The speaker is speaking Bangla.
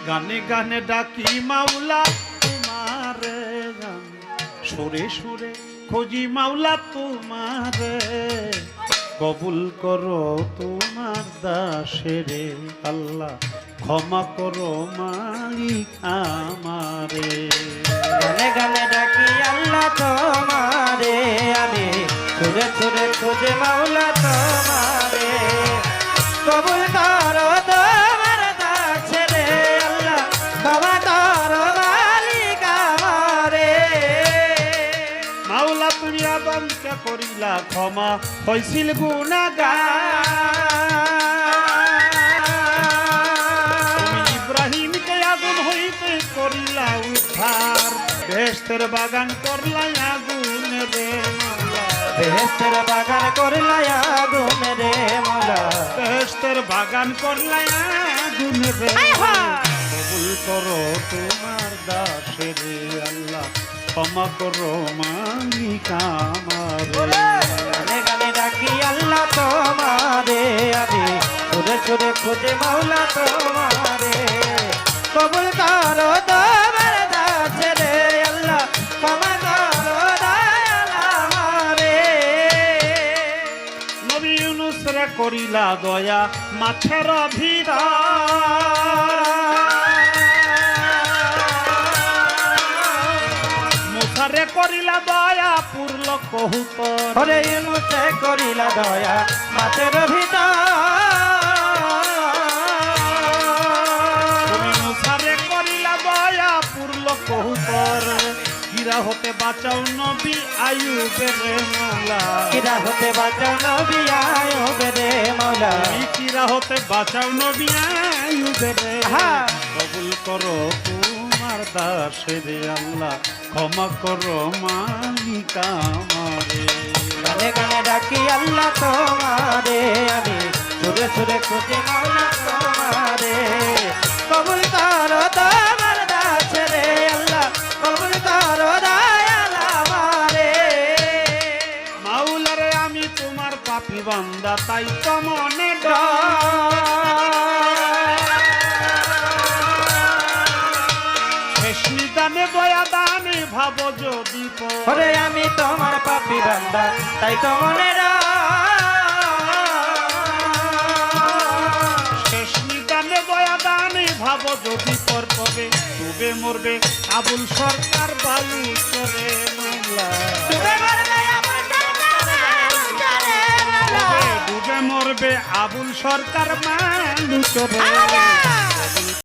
গানে গানে ডাকি মাওলা তোমারে, গান সুরে সুরে খুঁজি মাওলা তোমারে, কবুল করো তোমার দাসেরে আল্লাহ, ক্ষমা করো মালিক আমারে। গানে গানে ডাকি আল্লাহ তোমারে, আমি সুরে সুরে খুঁজে মাওলা তোমারে, কবুল করো তোমার দাসেরে আল্লাহ, ক্ষমা করো মালিক আমারে। মাওলা তুমি আদমকে করিলা ক্ষমা, হইছিল গুনাহগার, তুমি ইব্রাহিমকে আগুন হইতে করিলা উদ্ধার, বেহেশতের বাগান করলা আগুন রে মাওলা, বেহেশতের বাগান করলা আগুন রে মাওলা, বেহেশতের বাগান করলা আগুন রে, কবুল করো তোমার দাসের আল্লাহ, ক্ষমা করো মালিক আমারে। গানে গানে ডাকি আল্লাহ তোমারে, আমি সুরে সুরে খুঁজে মাওলা তোমারে, কবুল করো তোমার দাসেরে আল্লাহ, ক্ষমা করো দয়াল আমারে। নবী ইউনূস রে করিলা দয়া মাছের ভিতর, মুসারে করিলা দয়া পুরল কহুতর, ওরে ইউনূসে করিলা দয়া মাছের ভিতর, তুমি মুসারে করিলা দয়া পুরল কহুতর, কিরা হতে বাঁচাও নবী আইয়ুবের রে মাওলা, কিরা হতে বাঁচাও নবী আইয়ুবের রে মাওলা, তুমি কিরা হতে বাঁচাও নবী আইয়ুবের রে, কবুল করো তোমার দাসের আল্লাহ, ক্ষমা করো মালিক আমারে। গানে গানে ডাকি আল্লাহ তোমারে, আমি সুরে সুরে খুঁজে মাওলা তোমারে, কবুল করো তোমার দাসেরে আল্লাহ, কবুল করো দয়াল আমারে। মাওলারে আমি তোমার পাপী বান্দা, তাই তো মনে শেষ নিদানে দয়া দানে ভাব যদি ওরে আমি তোমার পাপী বান্দা, তাই তো মনে শেষ নিদানে দয়া দানে ভাব যদি পর পবে, ডুবে মরবে আবুল সরকার বালু চরে মাওলা, ডুবে মরবে আবুল সরকার বালু চরে।